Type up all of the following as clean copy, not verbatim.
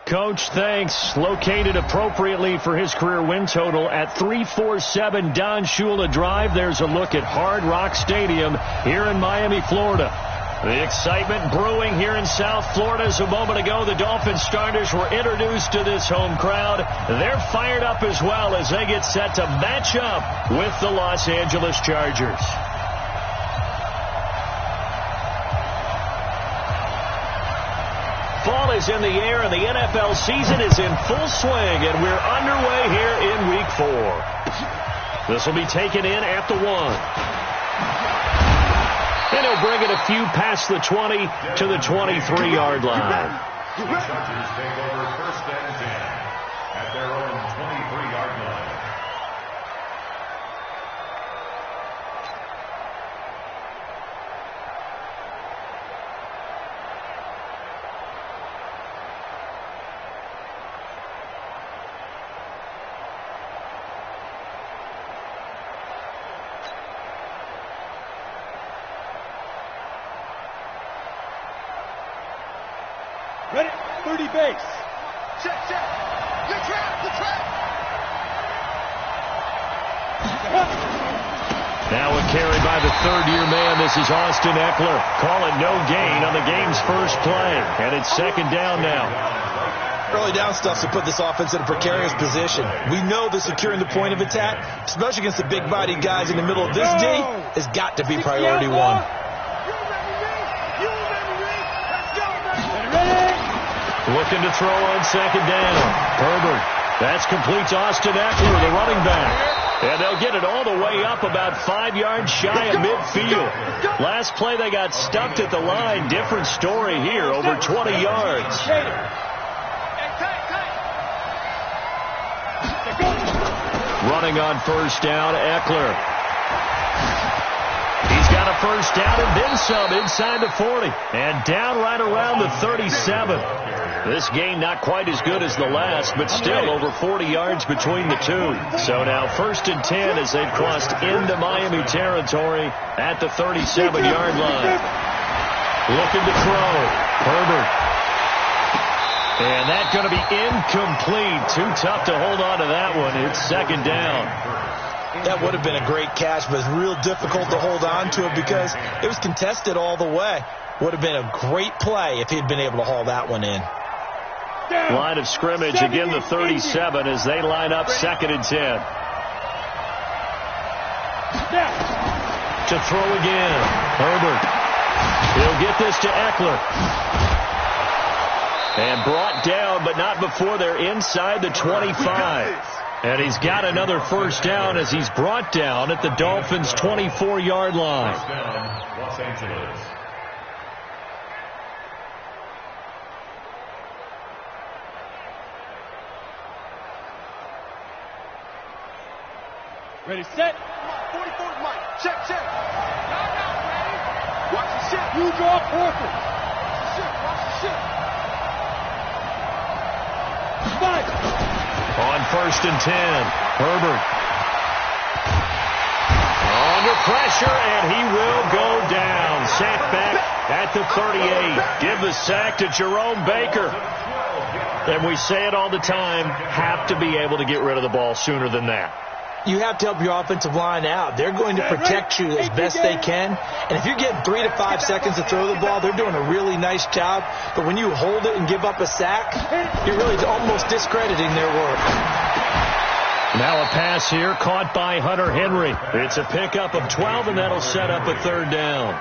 Coach, thanks. Located appropriately for his career win total at 347 Don Shula Drive. There's a look at Hard Rock Stadium here in Miami, Florida. The excitement brewing here in South Florida as a moment ago the Dolphins starters were introduced to this home crowd. They're fired up as well as they get set to match up with the Los Angeles Chargers. Fall is in the air and the NFL season is in full swing, and we're underway here in Week 4. This will be taken in at the 1. And he'll bring it a few past the 20 to the 23-yard line. The Chargers take over 1st and 10 at their own 23-yard line. Ready, 30 base. Check. Good trap. Now a carry by the third-year man. This is Austin Eckler. Call it no gain on the game's first play. And it's 2nd down now. Early down stuff to put this offense in a precarious position. We know that securing the point of attack, especially against the big-bodied guys in the middle of this D, has got to be priority 1. Looking to throw on 2nd down. Herbert. That's complete to Austin Eckler, the running back. And they'll get it all the way up about 5 yards shy of midfield. Last play they got stuck at the line. Different story here, over 20 yards. Running on 1st down, Eckler. He's got a 1st down and then some inside the 40. And down right around the 37. This game not quite as good as the last, but still over 40 yards between the two. So now 1st and 10 as they've crossed into Miami territory at the 37-yard line. Looking to throw. Herbert. And that's going to be incomplete. Too tough to hold on to that one. It's 2nd down. That would have been a great catch, but it's real difficult to hold on to it because it was contested all the way. Would have been a great play if he'd been able to haul that one in. Line of scrimmage, again the 37 as they line up 2nd and 10. To throw again. Herbert. He'll get this to Eckler. And brought down, but not before they're inside the 25. And he's got another 1st down as he's brought down at the Dolphins' 24-yard line. Los Angeles. Ready, set. 44 Mike. Check. Watch the ship. You draw perfect. Watch the ship. Mike. On 1st and 10, Herbert. Under pressure, and he will go down. Sacked back at the 38. Give the sack to Jerome Baker. And we say it all the time, have to be able to get rid of the ball sooner than that. You have to help your offensive line out. They're going to protect you as best they can. And if you're getting 3 to 5 seconds to throw the ball, they're doing a really nice job. But when you hold it and give up a sack, you're really almost discrediting their work. Now a pass here caught by Hunter Henry. It's a pickup of 12, and that'll set up a 3rd down.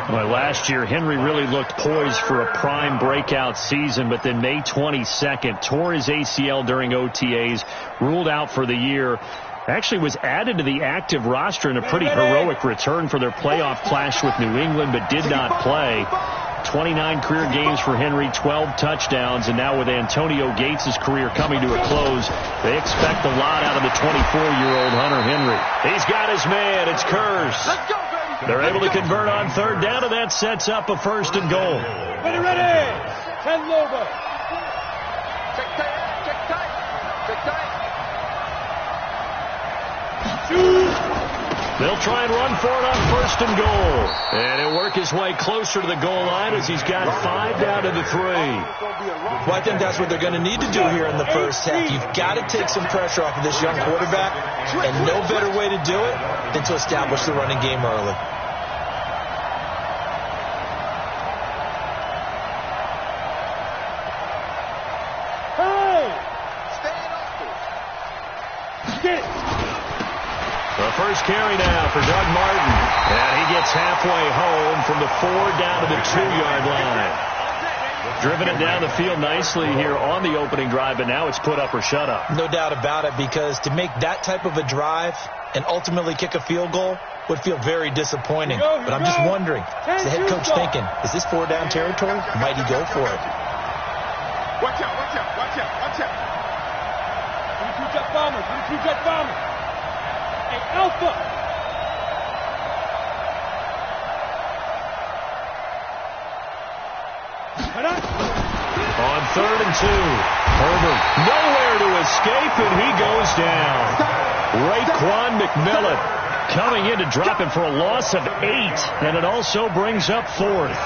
Well, last year, Henry really looked poised for a prime breakout season, but then May 22nd, tore his ACL during OTAs, ruled out for the year. Actually was added to the active roster in a pretty heroic return for their playoff clash with New England, but did not play. 29 career games for Henry, 12 touchdowns, and now with Antonio Gates' career coming to a close, they expect a lot out of the 24-year-old Hunter Henry. He's got his man. It's Kurz. Let's go, baby. They're able to convert on 3rd down, and that sets up a 1st and goal. Ready. 10 over. Check tight. The They'll try and run for it on 1st and goal. And he'll work his way closer to the goal line as he's got 5 down to the 3. Well, I think that's what they're going to need to do here in the first half. You've got to take some pressure off of this young quarterback, and no better way to do it than to establish the running game early. The first carry now for Doug Martin. And he gets halfway home from the 4 down to the 2-yard line. Driven it down the field nicely here on the opening drive, but now it's put up or shut up. No doubt about it, because to make that type of a drive and ultimately kick a field goal would feel very disappointing. But I'm just wondering, is the head coach thinking, is this 4-down territory? Might he go for it? Watch out, watch out, watch out, watch out. Jet bombers, jet bombers. Hey, Alpha. On 3rd and 2, Herbert nowhere to escape, and he goes down. Raekwon McMillan coming in to drop him for a loss of 8, and it also brings up 4th.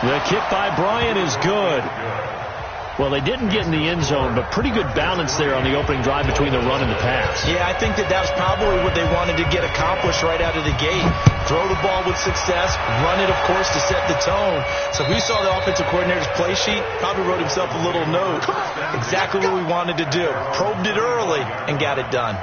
The kick by Bryant is good. Well, they didn't get in the end zone, but pretty good balance there on the opening drive between the run and the pass. Yeah, I think that was probably what they wanted to get accomplished right out of the gate. Throw the ball with success, run it, of course, to set the tone. So we saw the offensive coordinator's play sheet, probably wrote himself a little note. Exactly what we wanted to do. Probed it early and got it done.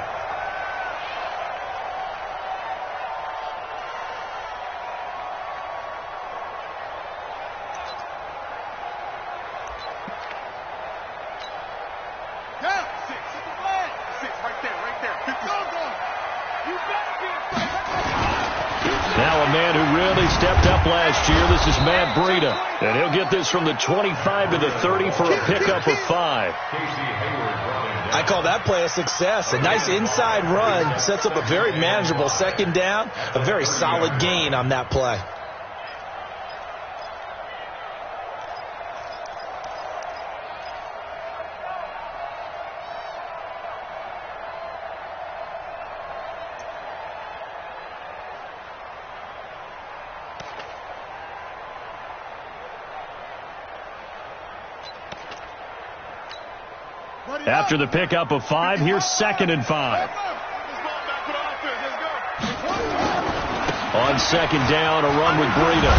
Now a man who really stepped up last year. This is Matt Breida. And he'll get this from the 25 to the 30 for a pickup of 5. I call that play a success. A nice inside run sets up a very manageable 2nd down. A very solid gain on that play. After the pickup of 5, here's 2nd and 5. On 2nd down, a run with Breida.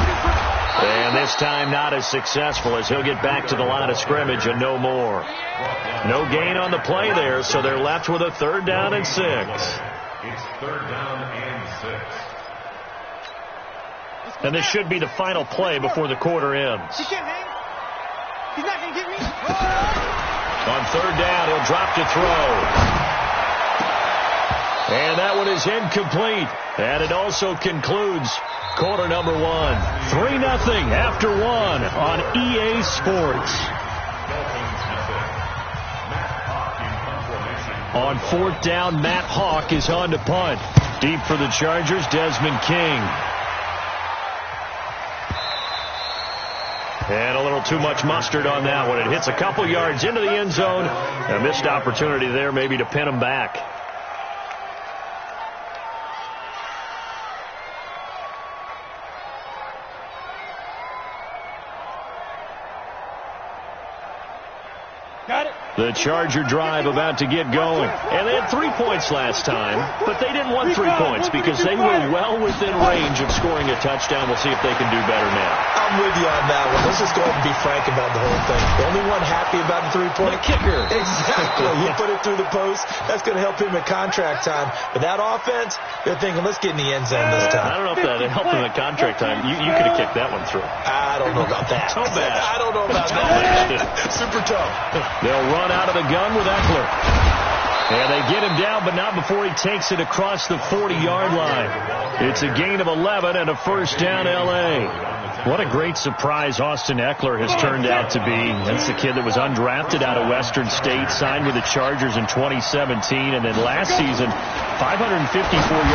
And this time not as successful, as he'll get back to the line of scrimmage and no more. No gain on the play there, so they're left with a 3rd down and 6. It's 3rd down and 6. And this should be the final play before the quarter ends. He can't hang. He's not going to get me. On 3rd down, he'll drop to throw. And that one is incomplete. And it also concludes quarter number 1. 3-0 after 1 on EA Sports. On 4th down, Matt Hawk is on to punt. Deep for the Chargers, Desmond King. And a little too much mustard on that one. It hits a couple yards into the end zone. A missed opportunity there maybe to pin him back. Got it. The Charger drive about to get going. And they had 3 points last time, but they didn't want 3 points because they were well within range of scoring a touchdown. We'll see if they can do better now. I'm with you on that one. Let's just go ahead and be frank about the whole thing. The only one happy about the 3-point kicker. Exactly. He put it through the post. That's going to help him at contract time. But that offense, they're thinking, let's get in the end zone this time. I don't know if that helped him at contract time. You could have kicked that one through. I don't know about that. So bad. I don't know about that. Super tough. They'll run out of the gun with Eckler. And they get him down, but not before he takes it across the 40-yard line. It's a gain of 11 and a 1st down, L.A. What a great surprise Austin Eckler has turned out to be. That's the kid that was undrafted out of Western State, signed with the Chargers in 2017, and then last season, 554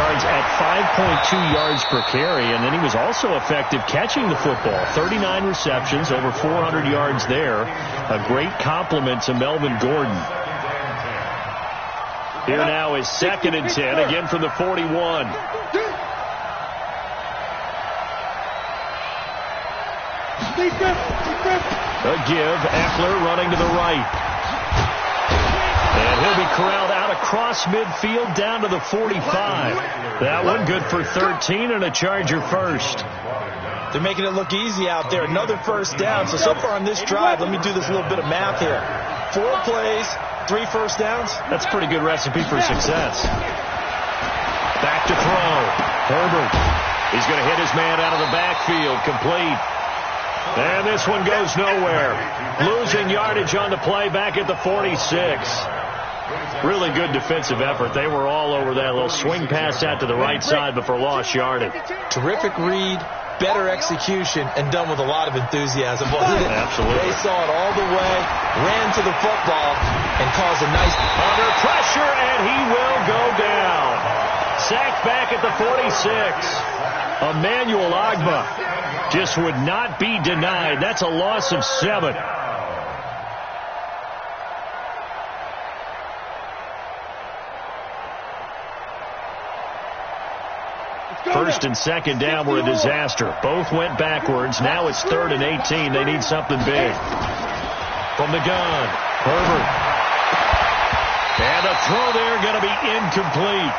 yards at 5.2 yards per carry, and then he was also effective catching the football. 39 receptions, over 400 yards there. A great compliment to Melvin Gordon. Here now is 2nd and 10, again from the 41. A give, Eckler running to the right. And he'll be corralled out across midfield down to the 45. That one good for 13 and a Charger first. They're making it look easy out there. Another first down. So far on this drive, let me do this little bit of math here. 4 plays, 3 first downs. That's a pretty good recipe for success. Back to throw. Herbert. He's going to hit his man out of the backfield. Complete. And this one goes nowhere. Losing yardage on the play back at the 46. Really good defensive effort. They were all over that little swing pass out to the right side before lost yardage. Terrific read, better execution, and done with a lot of enthusiasm, wasn't it? Absolutely. They saw it all the way, ran to the football, and caused a nice... Under pressure, and he will go down. Sacked back at the 46. Emmanuel Ogbah just would not be denied. That's a loss of 7. First and second down were a disaster. Both went backwards. Now it's 3rd and 18. They need something big. From the gun, Herbert. And a throw there going to be incomplete.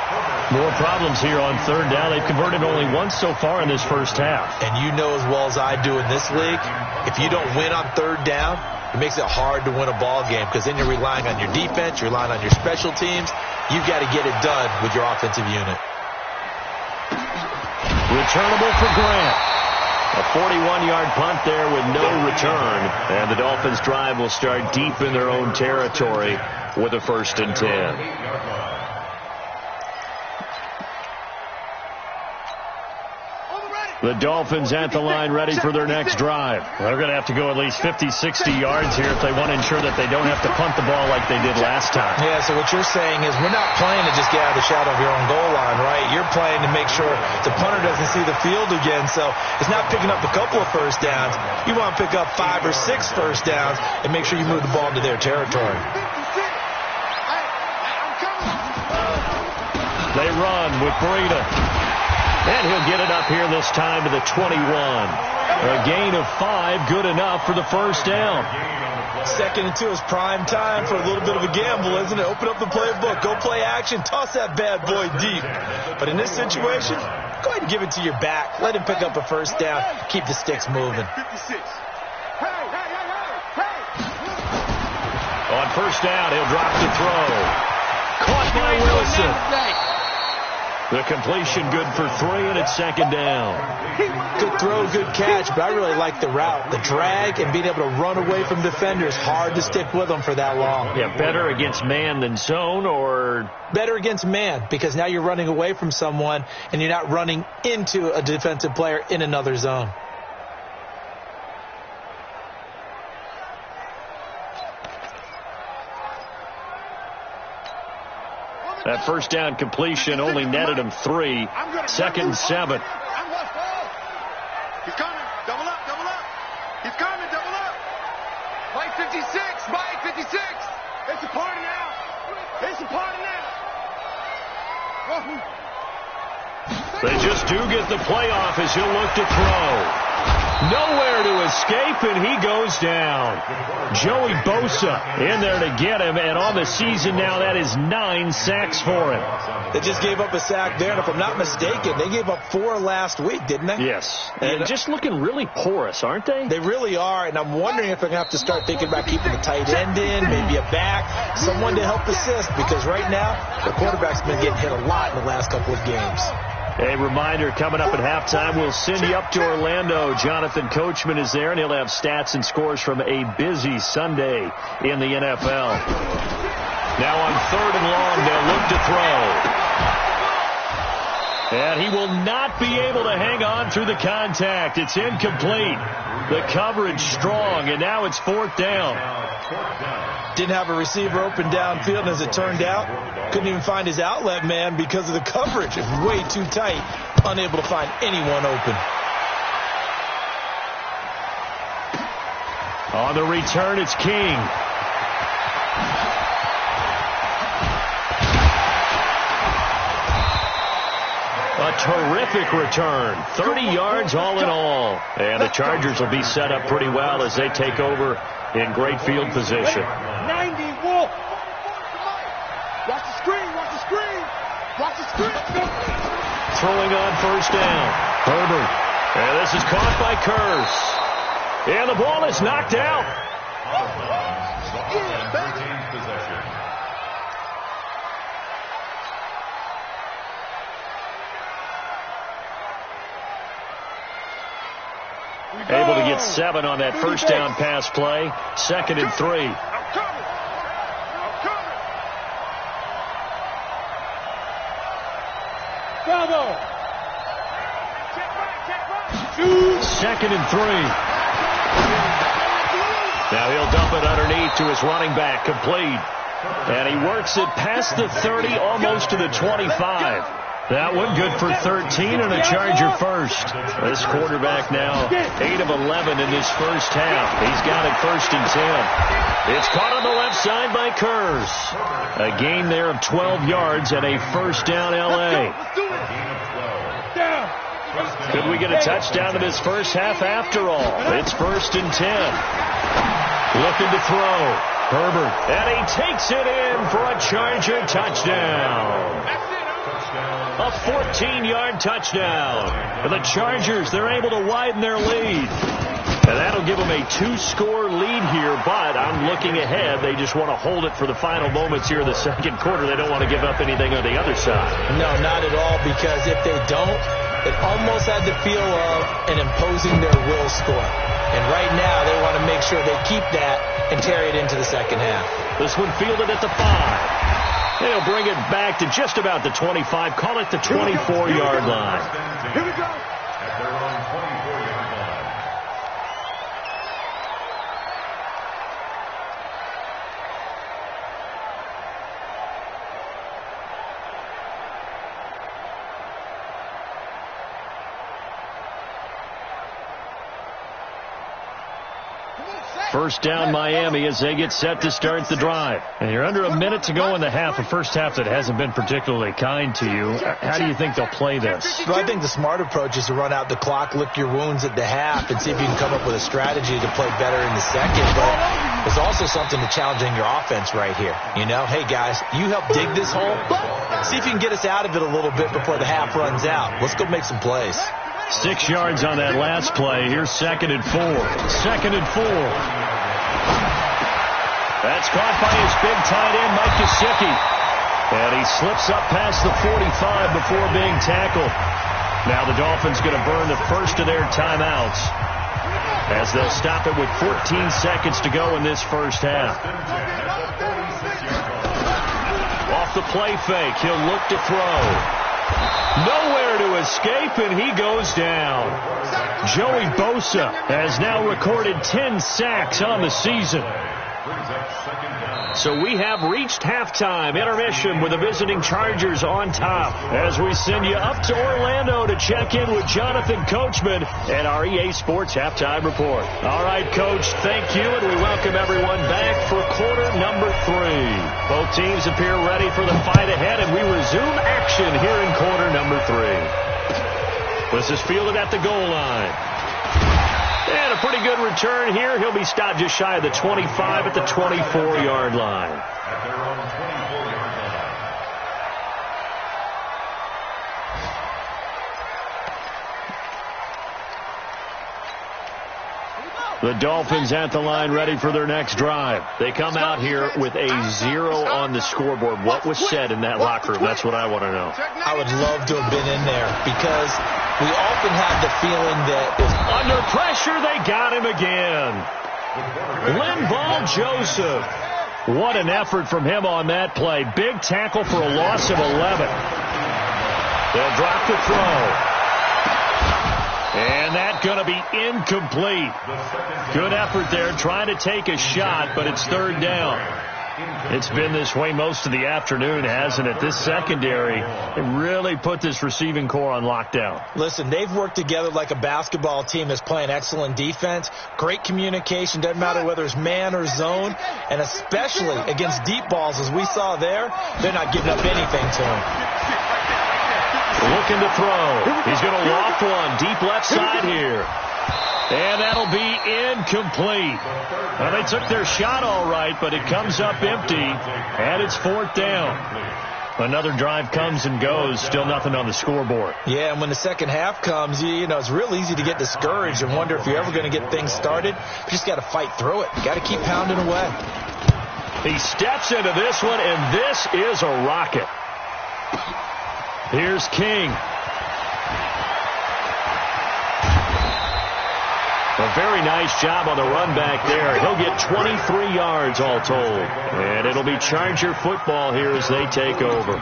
More problems here on 3rd down. They've converted only once so far in this first half. And you know as well as I do in this league, if you don't win on 3rd down, it makes it hard to win a ball game because then you're relying on your defense, you're relying on your special teams. You've got to get it done with your offensive unit. Returnable for Grant. A 41-yard punt there with no return. And the Dolphins' drive will start deep in their own territory with a 1st and 10. The Dolphins at the line ready for their next drive. They're going to have to go at least 50, 60 yards here if they want to ensure that they don't have to punt the ball like they did last time. Yeah, so what you're saying is we're not playing to just get out of the shadow of your own goal line, right? You're playing to make sure the punter doesn't see the field again. So it's not picking up a couple of first downs. You want to pick up 5 or 6 first downs and make sure you move the ball into their territory. They run with Breida. And he'll get it up here this time to the 21. A gain of 5, good enough for the first down. 2nd and 2 is prime time for a little bit of a gamble, isn't it? Open up the playbook, go play action, toss that bad boy deep. But in this situation, go ahead and give it to your back. Let him pick up a first down, keep the sticks moving. On first down, he'll drop to throw. Caught by Wilson. The completion good for 3, and it's 2nd down. Good throw, good catch, but I really like the route. The drag and being able to run away from defenders. Hard to stick with them for that long. Yeah, better against man than zone, or? Better against man, because now you're running away from someone, and you're not running into a defensive player in another zone. That first down completion only netted him 3. 2nd and 7. He's coming. Double up, double up. He's coming, double up. Mike 56, Mike 56. It's a party now. It's a party now. They just do get the playoff as he'll look to throw. Nowhere to escape, and he goes down. Joey Bosa in there to get him, and on the season now, that is 9 sacks for him. They just gave up a sack there, and if I'm not mistaken, they gave up 4 last week, didn't they? Yes, and just looking really porous, aren't they? They really are, and I'm wondering if they're going to have to start thinking about keeping the tight end in, maybe a back, someone to help assist, because right now, the quarterback's been getting hit a lot in the last couple of games. A reminder, coming up at halftime, we'll send you up to Orlando. Jonathan Coachman is there, and he'll have stats and scores from a busy Sunday in the NFL. Now on 3rd and long, they'll look to throw. And he will not be able to hang on through the contact. It's incomplete. The coverage strong, and now it's 4th down. Didn't have a receiver open downfield, and as it turned out, couldn't even find his outlet man because of the coverage. It was way too tight, unable to find anyone open. On the return, it's King. A terrific return. 30 yards all in all. And the Chargers will be set up pretty well as they take over in great field position. 90, Wolf. Watch the screen, watch the screen. Watch the screen. Throwing on 1st down. Herbert. And this is caught by Curse. And the ball is knocked out. Able to get 7 on that 1st down pass play. 2nd and 3. Bravo. 2nd and 3. Now he'll dump it underneath to his running back, complete. And he works it past the 30, almost to the 25. That one good for 13 and a Charger first. This quarterback now 8 of 11 in this first half. He's got it 1st and 10. It's caught on the left side by Kurz. A gain there of 12 yards and a 1st down L.A. Could we get a touchdown in this first half after all? It's 1st and 10. Looking to throw. Herbert. And he takes it in for a Charger touchdown. A 14-yard touchdown. For the Chargers, they're able to widen their lead. And that'll give them a 2-score lead here, but I'm looking ahead. They just want to hold it for the final moments here in the 2nd quarter. They don't want to give up anything on the other side. No, not at all, because if they don't, it almost had the feel of an imposing their will score. And right now, they want to make sure they keep that and carry it into the 2nd half. This one fielded at the 5. They'll bring it back to just about the 25. Call it the 24-yard line. Here we go. At their own 24-yard line. First down Miami as they get set to start the drive. And you're under a minute to go in the half, a first half that hasn't been particularly kind to you. How do you think they'll play this? Well, I think the smart approach is to run out the clock, lick your wounds at the half, and see if you can come up with a strategy to play better in the 2nd. But there's also something to challenging your offense right here. You know, hey, guys, you help dig this hole. See if you can get us out of it a little bit before the half runs out. Let's go make some plays. 6 yards on that last play. Here's 2nd and 4. 2nd and 4. That's caught by his big tight end, Mike Gesicki. And he slips up past the 45 before being tackled. Now the Dolphins going to burn the first of their timeouts as they'll stop it with 14 seconds to go in this first half. Off the play fake, he'll look to throw. Nowhere to escape, and he goes down. Joey Bosa has now recorded 10 sacks on the season. So we have reached halftime intermission with the visiting Chargers on top as we send you up to Orlando to check in with Jonathan Coachman and our EA Sports Halftime Report. All right, Coach, thank you, and we welcome everyone back for quarter number 3. Both teams appear ready for the fight ahead, and we resume action here in quarter number 3. This is fielded at the goal line. And a pretty good return here. He'll be stopped just shy of the 25 at the 24-yard line. At their own 24-yard line. The Dolphins at the line ready for their next drive. They come out here with a 0 on the scoreboard. What was said in that locker room? That's what I want to know. I would love to have been in there because we often had the feeling that under pressure, they got him again. Linval Joseph. What an effort from him on that play. Big tackle for a loss of 11. They'll drop the throw. shot going to be incomplete. Good effort there trying to take a shot, but it's third down. It's been this way most of the afternoon, hasn't it? This secondary, it really put this receiving core on lockdown. Listen, they've worked together like a basketball team that's playing excellent defense. Great communication, doesn't matter whether it's man or zone, and especially against deep balls, as we saw there, they're not giving up anything to him. Looking to throw. He's going to loft one deep left side here. And that'll be incomplete. Well, they took their shot all right, but it comes up empty, and it's fourth down. Another drive comes and goes, still nothing on the scoreboard. Yeah, and when the second half comes, you know, it's real easy to get discouraged and wonder if you're ever going to get things started. You just got to fight through it. Got to keep pounding away. He steps into this one, and this is a rocket. Here's King. A very nice job on the run back there. He'll get 23 yards all told. And it'll be Charger football here as they take over.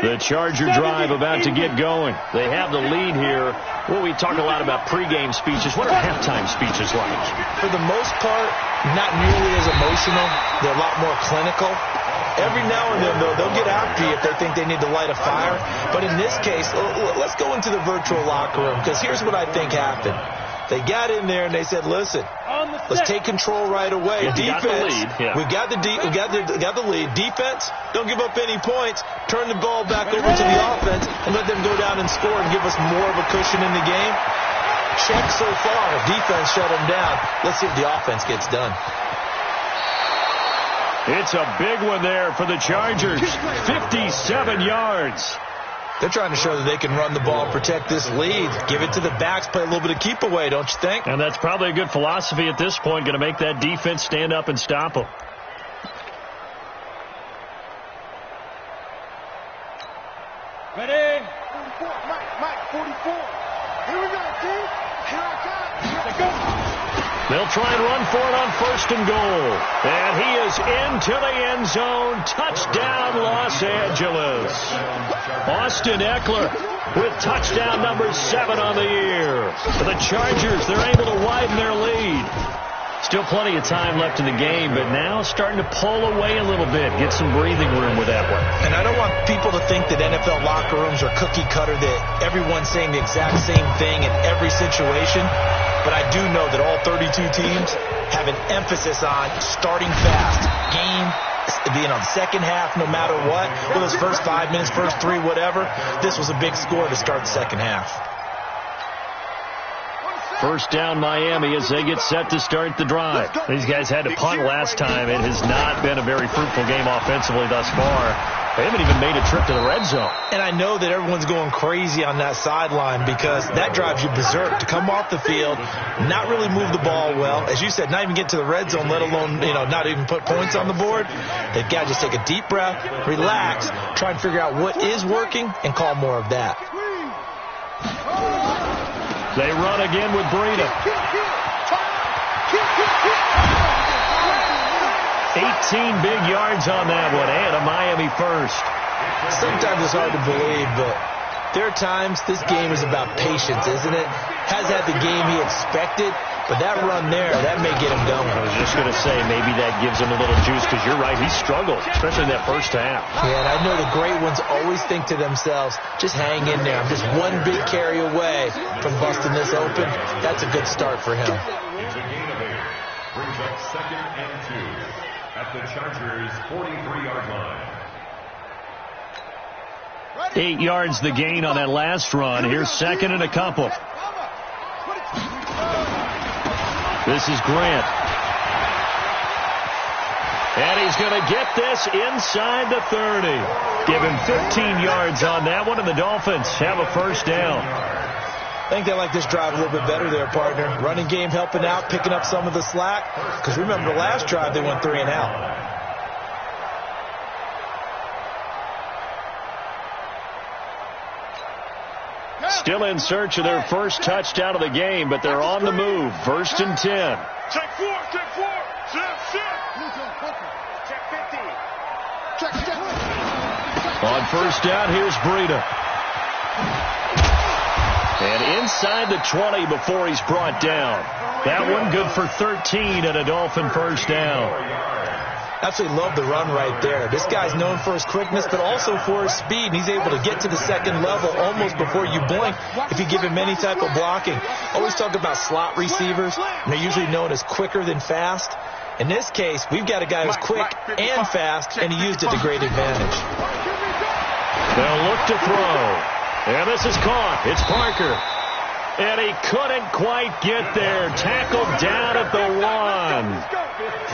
The Charger drive about to get going. They have the lead here. Well, we talk a lot about pregame speeches. What are halftime speeches like? For the most part, not nearly as emotional. They're a lot more clinical. Every now and then, though, they'll get after you if they think they need to light a fire. But in this case, let's go into the virtual locker room, because here's what I think happened. They got in there and they said, listen, let's take control right away. Defense, we got the lead. Defense, don't give up any points. Turn the ball back over to the offense and let them go down and score and give us more of a cushion in the game. Check so far. Defense shut them down. Let's see if the offense gets done. It's a big one there for the Chargers. 57 yards. They're trying to show that they can run the ball, protect this lead, give it to the backs, play a little bit of keep away, don't you think? And that's probably a good philosophy at this point, going to make that defense stand up and stop them. Ready? 44, Mike, 44. Here we go, team. Here I come. Let's go. They'll try and run for it on first and goal. And he is into the end zone. Touchdown, Los Angeles. Austin Eckler with touchdown number 7 on the year. For the Chargers, they're able to widen their lead. Still plenty of time left in the game, but now starting to pull away a little bit. Get some breathing room with that one. And I don't want people to think that NFL locker rooms are cookie cutter, that everyone's saying the exact same thing in every situation. But I do know that all 32 teams have an emphasis on starting fast. Game, the second half, no matter what. Whether it's first 5 minutes, first 3, whatever. This was a big score to start the second half. First down Miami as they get set to start the drive. These guys had to punt last time. It has not been a very fruitful game offensively thus far. They haven't even made a trip to the red zone. And I know that everyone's going crazy on that sideline because that drives you berserk to come off the field, not really move the ball well. As you said, not even get to the red zone, let alone, not even put points on the board. They've got to just take a deep breath, relax, try and figure out what is working, and call more of that. They run again with Breida. 18 big yards on that one, and a Miami first. Sometimes it's hard to believe, but there are times this game is about patience, isn't it? Has had the game he expected, but that run there, that may get him going. I was just going to say, maybe that gives him a little juice, because you're right, he struggled, especially in that first half. Yeah, and I know the great ones always think to themselves, just hang in there. I'm just one big carry away from busting this open. That's a good start for him. It's a gain of 8. Brings up 2nd and 2 at the Chargers' 43-yard line. 8 yards the gain on that last run. Here's 2nd and a couple. This is Grant. And he's going to get this inside the 30. Give him 15 yards on that one, and the Dolphins have a first down. I think they like this drive a little bit better there, partner. Running game helping out, picking up some of the slack. Because remember, the last drive, they went 3 and out. Still in search of their first touchdown of the game, but they're on the move. 1st and 10. Check 4, check 4. On first down, here's Breida. And inside the 20 before he's brought down. That one good for 13 and a Dolphin first down. Absolutely love the run right there. This guy's known for his quickness, but also for his speed. And he's able to get to the second level almost before you blink if you give him any type of blocking. Always talk about slot receivers, and they're usually known as quicker than fast. In this case, we've got a guy who's quick and fast, and he used it to great advantage. They'll look to throw. And this is caught. It's Parker. And he couldn't quite get there. Tackled down at the 1.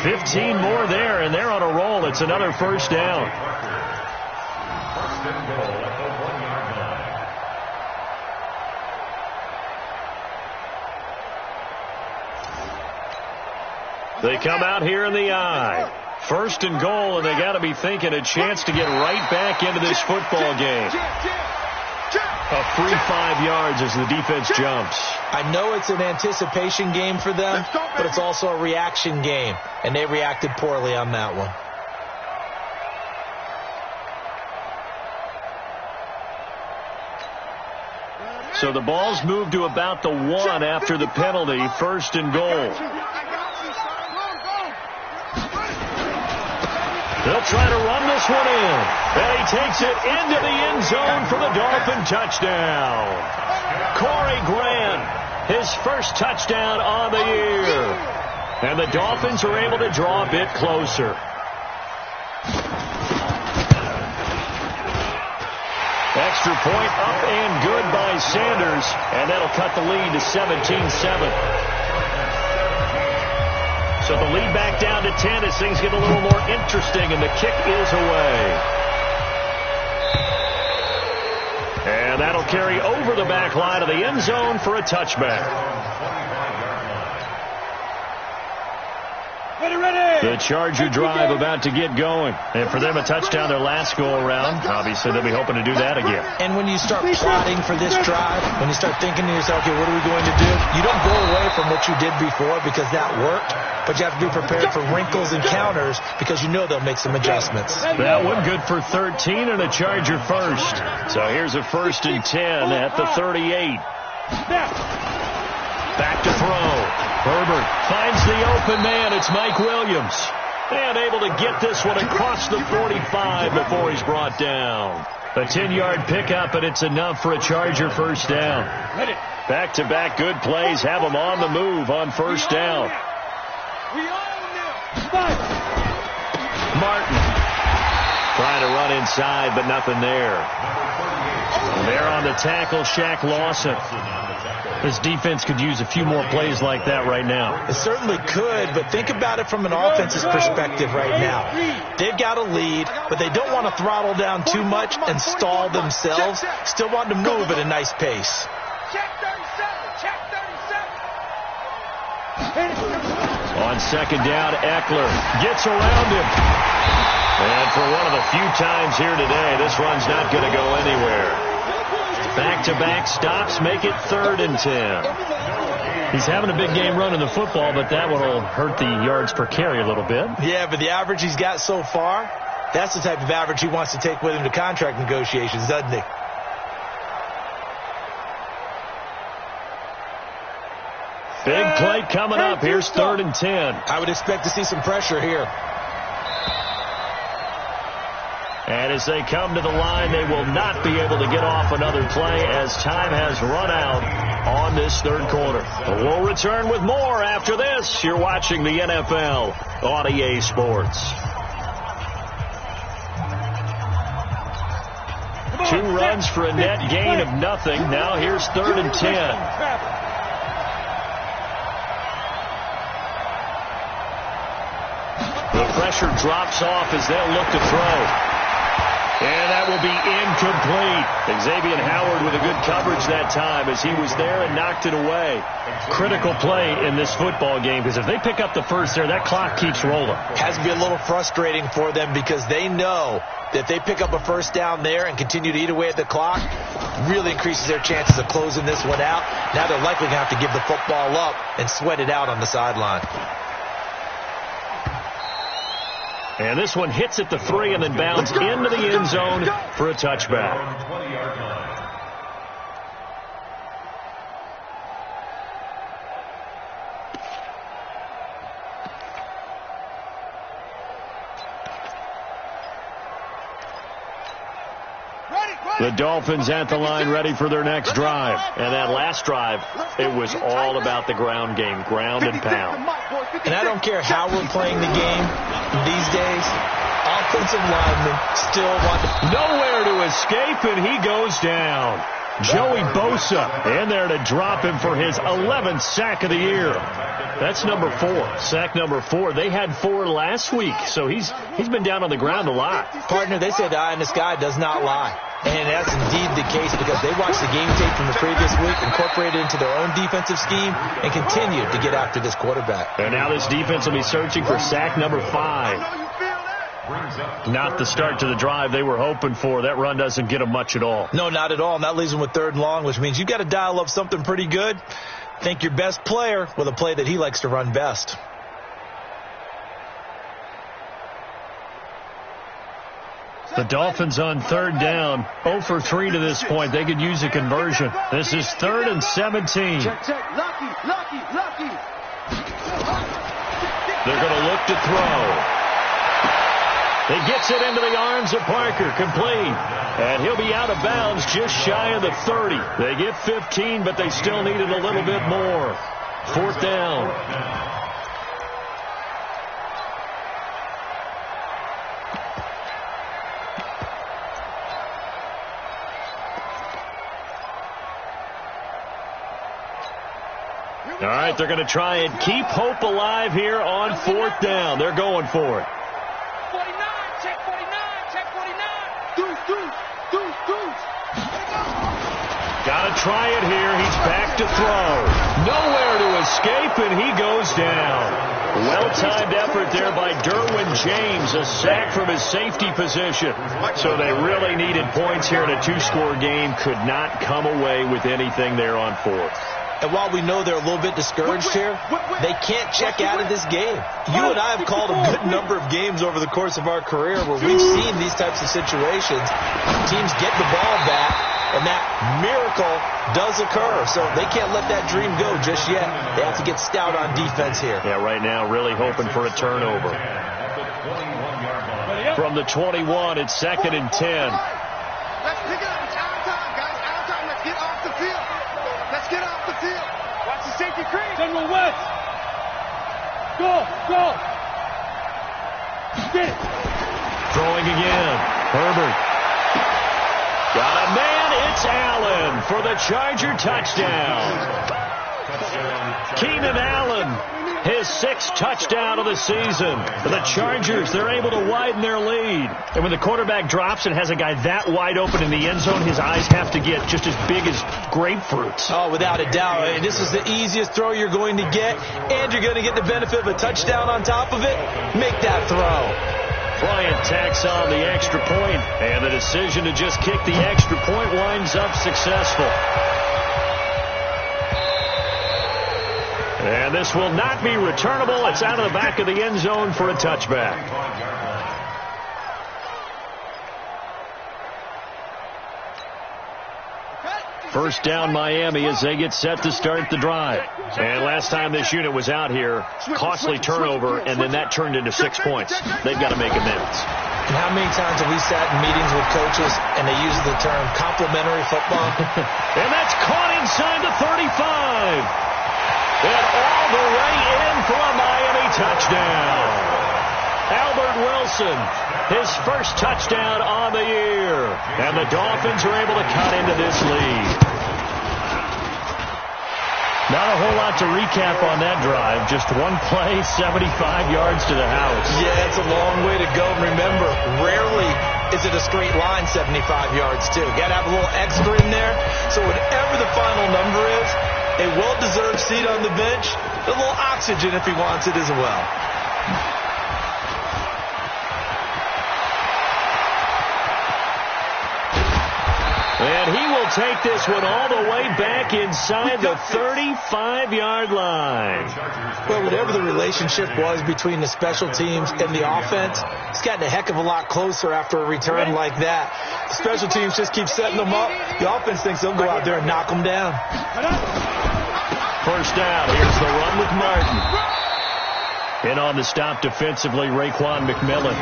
15 more there, and they're on a roll. It's another first down. First and goal at the 1-yard line. They come out here in the I. First and goal, and they got to be thinking a chance to get right back into this football game. A free 5 yards as the defense jumps. I know it's an anticipation game for them, but it's also a reaction game, and they reacted poorly on that one. So the ball's moved to about the 1 after the penalty. First and goal. They'll try to run this one in. And he takes it into the end zone for the Dolphin touchdown. Corey Grant, his first touchdown on the year. And the Dolphins are able to draw a bit closer. Extra point up and good by Sanders. And that'll cut the lead to 17-7. So the lead back down to 10 as things get a little more interesting, and the kick is away. And that'll carry over the back line of the end zone for a touchback. The Charger drive about to get going. And for them, a touchdown their last go-around. Obviously, they'll be hoping to do that again. And when you start plotting for this drive, when you start thinking to yourself, okay, what are we going to do? You don't go away from what you did before because that worked. But you have to be prepared for wrinkles and counters because you know they'll make some adjustments. That one good for 13 and a Charger first. So here's a 1st and 10 at the 38. Back to throw. Herbert finds the open man. It's Mike Williams. And able to get this one across the 45 before he's brought down. A 10-yard pickup, and it's enough for a Charger first down. Back-to-back good plays have them on the move on first down. Martin trying to run inside, but nothing there. And there on the tackle, Shaq Lawson. This defense could use a few more plays like that right now. It certainly could, but think about it from an offense's perspective right now. They've got a lead, but they don't want to throttle down too much and stall themselves. Still want to move at a nice pace. On second down, Eckler gets around him. And for one of the few times here today, this run's not going to go anywhere. Back-to-back stops make it 3rd and 10. He's having a big game running the football, but that one will hurt the yards per carry a little bit. Yeah, but the average he's got so far, that's the type of average he wants to take with him to contract negotiations, doesn't he? Big play coming up. Here's 3rd and 10. I would expect to see some pressure here. And as they come to the line, they will not be able to get off another play as time has run out on this 3rd quarter. But we'll return with more after this. You're watching the NFL on EA Sports. 2 runs for a net gain of nothing. Now here's 3rd and 10. The pressure drops off as they'll look to throw. And that will be incomplete. Xavier Howard with a good coverage that time as he was there and knocked it away. Critical play in this football game because if they pick up the first there, that clock keeps rolling. Has to be a little frustrating for them because they know that if they pick up a first down there and continue to eat away at the clock, really increases their chances of closing this one out. Now they're likely going to have to give the football up and sweat it out on the sideline. And this one hits at the 3 and then bounds into the end zone for a touchback. The Dolphins at the line ready for their next drive. And that last drive, it was all about the ground game, ground and pound. And I don't care how we're playing the game these days, offensive linemen still want to... Nowhere to escape, and he goes down. Joey Bosa in there to drop him for his 11th sack of the year. That's number 4, sack number 4. They had 4 last week, so he's been down on the ground a lot. Partner, they say the eye in the sky does not lie. And that's indeed the case because they watched the game tape from the previous week, incorporated it into their own defensive scheme, and continued to get after this quarterback. And now this defense will be searching for sack number 5. Not the start to the drive they were hoping for. That run doesn't get them much at all. No, not at all. And that leaves them with 3rd and long, which means you've got to dial up something pretty good. Think your best player with a play that he likes to run best. The Dolphins on 3rd down, 0 for 3 to this point. They could use a conversion. This is 3rd and 17. Check. Lucky. They're going to look to throw. He gets it into the arms of Parker, complete. And he'll be out of bounds just shy of the 30. They get 15, but they still needed a little bit more. 4th down. All right, they're going to try and keep hope alive here on 4th down. They're going for it. 49, check 49. Deuce. Got to try it here. He's back to throw. Nowhere to escape, and he goes down. Well-timed effort there by Derwin James, a sack from his safety position. So they really needed points here in a 2-score game. Could not come away with anything there on 4th. And while we know they're a little bit discouraged here, they can't check out of this game. You and I have called a good number of games over the course of our career where we've seen these types of situations. Teams get the ball back, and that miracle does occur. So they can't let that dream go just yet. They have to get stout on defense here. Yeah, right now really hoping for a turnover. From the 21, it's 2nd and 10. Let's pick it up. It's out of time, guys. Out of time. Let's get off the field. Let's get off the field. Watch the safety creep. General West. Go. Get it. Throwing again. Herbert. Got a man. It's Allen for the Charger touchdown. Keenan Allen, his 6th touchdown of the season. The Chargers, they're able to widen their lead. And when the quarterback drops and has a guy that wide open in the end zone, his eyes have to get just as big as grapefruits. Oh, without a doubt. And this is the easiest throw you're going to get, and you're going to get the benefit of a touchdown on top of it. Make that throw. Bryant tacks on the extra point, and the decision to just kick the extra point winds up successful. And this will not be returnable. It's out of the back of the end zone for a touchback. First down Miami as they get set to start the drive. And last time this unit was out here, costly turnover, and then that turned into 6 points. They've got to make amends. And how many times have we sat in meetings with coaches and they use the term complementary football? And that's caught inside the 35. And all the way in for a Miami touchdown. Albert Wilson, his first touchdown on the year. And the Dolphins are able to cut into this lead. Not a whole lot to recap on that drive. Just one play, 75 yards to the house. Yeah, it's a long way to go. Remember, rarely is it a straight line 75 yards, too. Got to have a little extra in there. So whatever the final number is, a well-deserved seat on the bench, a little oxygen if he wants it as well. And he will take this one all the way back inside the 35-yard line. Well, whatever the relationship was between the special teams and the offense, it's gotten a heck of a lot closer after a return like that. The special teams just keep setting them up. The offense thinks they'll go out there and knock them down. First down. Here's the run with Martin. In on the stop defensively, Raekwon McMillan.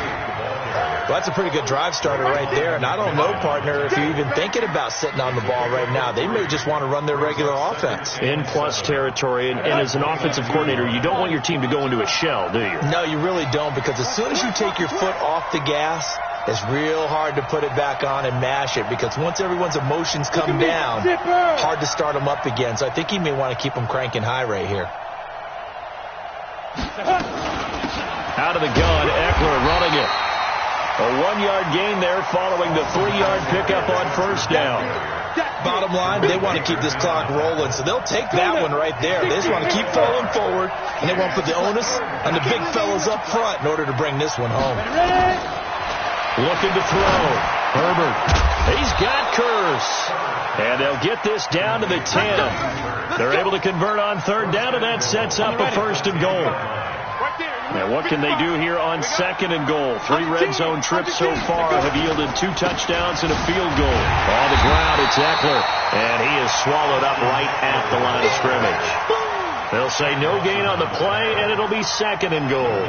Well, that's a pretty good drive starter right there. And I don't know, partner, if you're even thinking about sitting on the ball right now. They may just want to run their regular offense. In plus territory. And as an offensive coordinator, you don't want your team to go into a shell, do you? No, you really don't, because as soon as you take your foot off the gas, it's real hard to put it back on and mash it, because once everyone's emotions come down, hard to start them up again. So I think he may want to keep them cranking high right here. Out of the gun, Eckler running it. A 1-yard gain there following the 3-yard pickup on first down. Bottom line, they want to keep this clock rolling, so they'll take that one right there. They just want to keep falling forward, and they want to put the onus on the big fellas up front in order to bring this one home. Looking to throw. Herbert. He's got Curse. And they'll get this down to the 10. They're able to convert on third down, and that sets up a first and goal. Now, what can they do here on second and goal? 3 red zone trips so far have yielded 2 touchdowns and a field goal. On the ground, it's Eckler, and he is swallowed up right at the line of scrimmage. They'll say no gain on the play, and it'll be second and goal.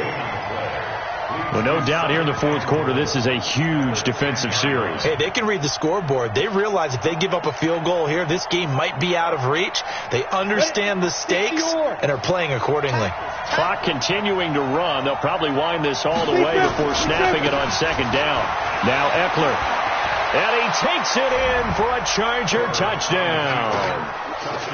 Well, no doubt here in the fourth quarter, this is a huge defensive series. Hey, they can read the scoreboard. They realize if they give up a field goal here, this game might be out of reach. They understand the stakes and are playing accordingly. Clock continuing to run. They'll probably wind this all the way before snapping it on second down. Now Eckler. And he takes it in for a Charger touchdown.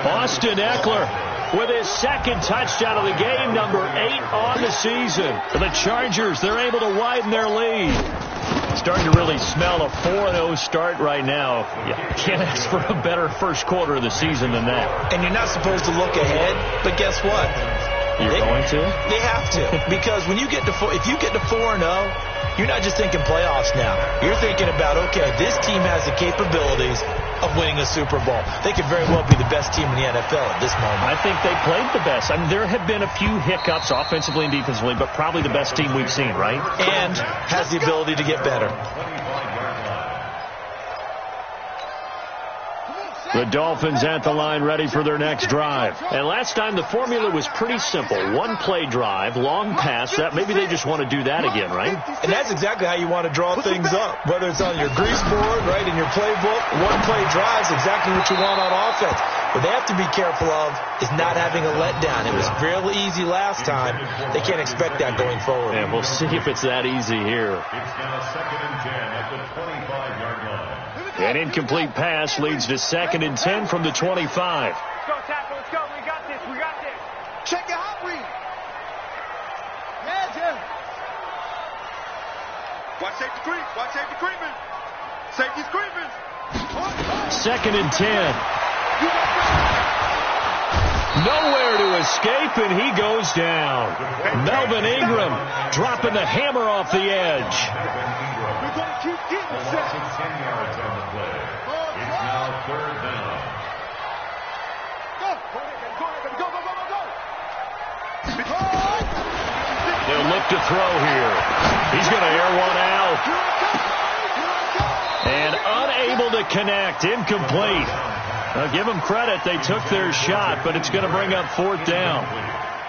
Austin Eckler with his second touchdown of the game, number 8 on the season. For the Chargers, they're able to widen their lead. Starting to really smell a 4-0 start right now. You can't ask for a better first quarter of the season than that. And you're not supposed to look ahead, but guess what? You're going to? They have to. Because when you get to if you get to 4-0, you're not just thinking playoffs now. You're thinking about, okay, this team has the capabilities of winning a Super Bowl. They could very well be the best team in the NFL at this moment. I think they played the best. I mean, there have been a few hiccups offensively and defensively, but probably the best team we've seen, right? And has the ability to get better. The Dolphins at the line, ready for their next drive. And last time the formula was pretty simple. 1-play drive, long pass. That maybe they just want to do that again, right? And that's exactly how you want to draw things up. Whether it's on your grease board, right, in your playbook, 1-play drive is exactly what you want on offense. What they have to be careful of is not having a letdown. It was real easy last time. They can't expect that going forward. And we'll see if it's that easy here. It's now 2nd and 10 at the 25-yard line. An incomplete pass leads to 2nd and 10 from the 25. Let's go, tackle. Let's go. We got this. We got this. Check your hot read. Yeah, Jim. Watch safety creep. Watch safety creeping. Safety's creeping. 2nd and 10. Nowhere to escape, and he goes down. Melvin Ingram dropping the hammer off the edge. We're going to keep getting set. 10 yards on the play. It's now 3rd down. They'll look to throw here. He's going to air one out. And unable to connect. Incomplete. Give them credit. They took their shot, but it's going to bring up 4th down.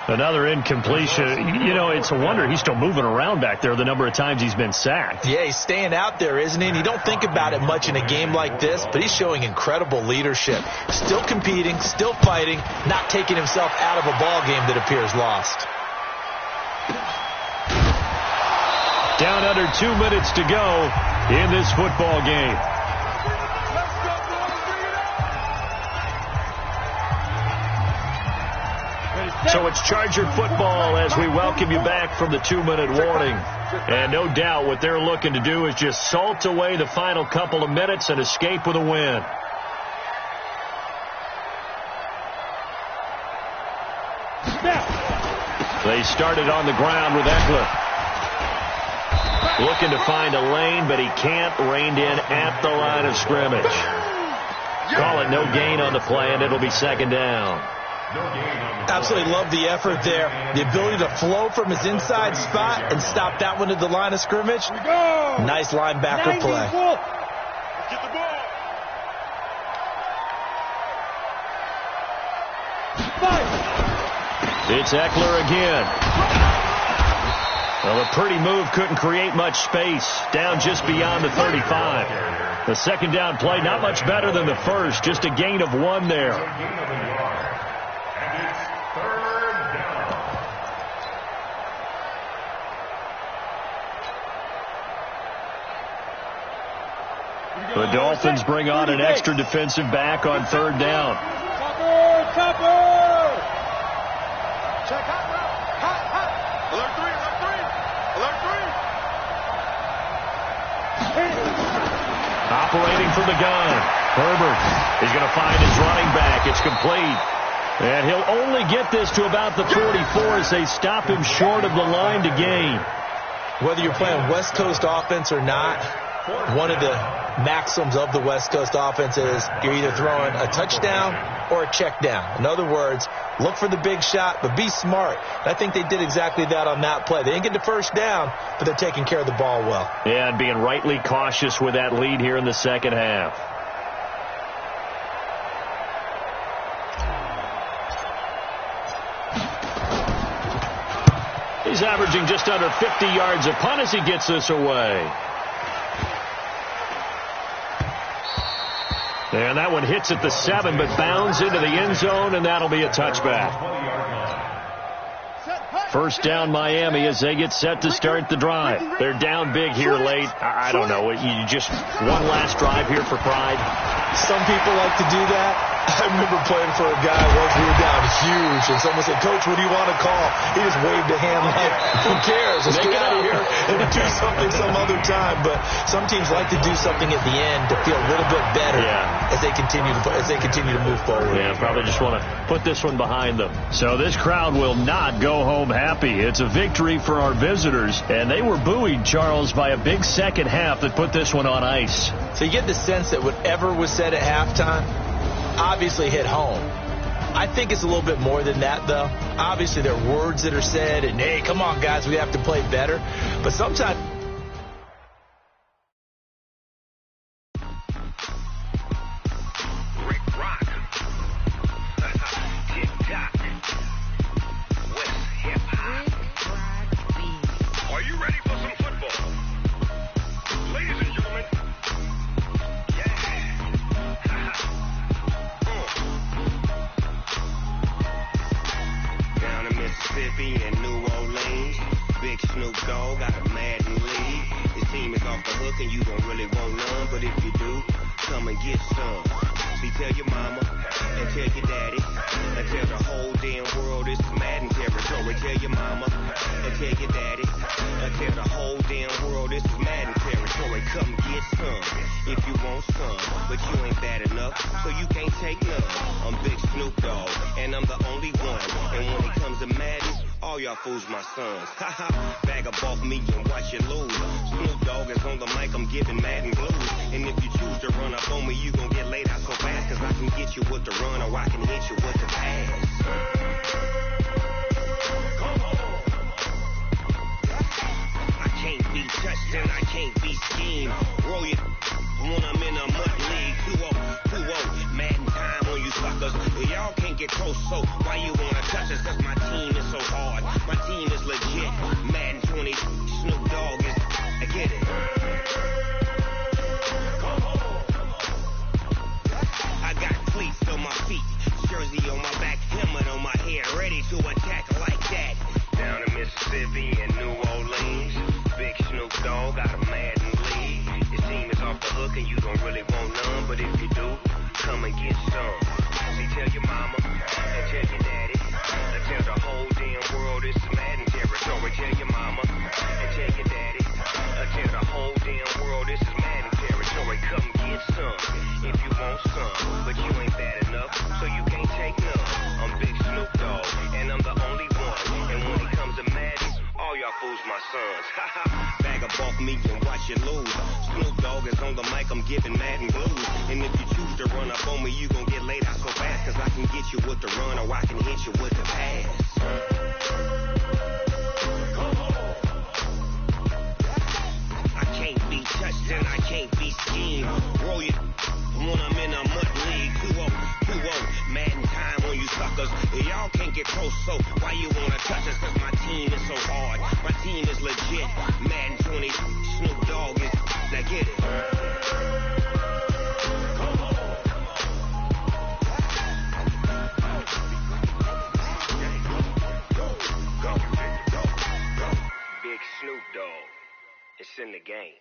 Another incompletion. You know, it's a wonder he's still moving around back there the number of times he's been sacked. Yeah, he's staying out there, isn't he? And you don't think about it much in a game like this, but he's showing incredible leadership. Still competing, still fighting, not taking himself out of a ball game that appears lost. Down under 2 minutes to go in this football game. So it's Charger football as we welcome you back from the 2-minute warning. And no doubt what they're looking to do is just salt away the final couple of minutes and escape with a win. They started on the ground with Eckler. Looking to find a lane, but he can't. Reined in at the line of scrimmage. Call it no gain on the play, and it'll be second down. Absolutely love the effort there. The ability to flow from his inside spot and stop that one at the line of scrimmage. Nice linebacker play. Get the ball. It's Eckler again. Well, a pretty move couldn't create much space. Down just beyond the 35. The second down play, not much better than the first. Just a gain of 1 there. And it's third down. The Dolphins bring on an extra defensive back on third down. Topper! Check hot route. Hot. Alert 3. Operating from the gun. Herbert is going to find his running back. It's complete. And he'll only get this to about the 44 as they stop him short of the line to gain. Whether you're playing West Coast offense or not, one of the maxims of the West Coast offense is you're either throwing a touchdown or a check down. In other words, look for the big shot, but be smart. And I think they did exactly that on that play. They didn't get the first down, but they're taking care of the ball well. Yeah, and being rightly cautious with that lead here in the second half. He's averaging just under 50 yards a punt as he gets this away. And that one hits at the 7, but bounds into the end zone, and that'll be a touchback. First down Miami as they get set to start the drive. They're down big here late. I don't know. You just one last drive here for pride. Some people like to do that. I remember playing for a guy once we were down huge, and someone said, "Coach, what do you want to call?" He just waved a hand like, "Who cares? Let's get out of here and do something some other time." But some teams like to do something at the end to feel a little bit better as they continue to move forward. Yeah, probably just want to put this one behind them. So this crowd will not go home happy. It's a victory for our visitors, and they were buoyed, Charles, by a big second half that put this one on ice. So you get the sense that whatever was said at halftime obviously hit home. I think it's a little bit more than that, though. Obviously, there are words that are said, and, hey, come on, guys, we have to play better. But sometimes and New Orleans, big Snoop Dogg got a Madden league. His team is off the hook and you don't really want none, but if you do, come and get some. See, tell your mama and tell your daddy and tell the whole damn world this is Madden territory. Tell your mama and tell your daddy and tell the whole damn world this is Madden territory. Come get some if you want some, but you ain't bad enough, so you can't take none. I'm Big Snoop Dogg and I'm the only one, and when it comes to Madden, all y'all fools my sons. Haha, bag up off me and watch you lose. Snoop Dogg is on the mic, I'm giving Madden blues. And if you choose to run up on me, you gon' get laid out so fast, cause I can get you with the run or I can hit you with the pass. I can't be touched and I can't be schemed. Roll you when I'm in a mud league. 2-0, Madden time on you suckers. Y'all can't get close, so why you wanna touch us? Cause my team is so hard. My team is legit. Madden 20, Snoop Dogg is, I get it. I got cleats on my feet, jersey on my back, helmet on my head, ready to attack like that. Down in Mississippi and New Orleans, big Snoop Dogg got a Madden league. Your team is off the hook and you don't really want none, but if you do, come and get some. See, tell your mama and tell your daddy and tell the whole damn world this is Madden territory. Tell your mama Bag up off me and watch you lose. Snoop Dogg is on the mic, I'm giving Madden blues. And if you choose to run up on me, you gon' get laid out so fast. Cause I can get you with the run or I can hit you with the pass. I can't be touched and I can't be schemed. Roll you when I'm in a mud league. 2-0, Madden time on you suckers. Y'all can't get close, so why you wanna touch us? Cause my team is so hard. My team is legit. Madden 20, Snoop Dogg is. Now get it. Big Snoop Dogg. It's in the game.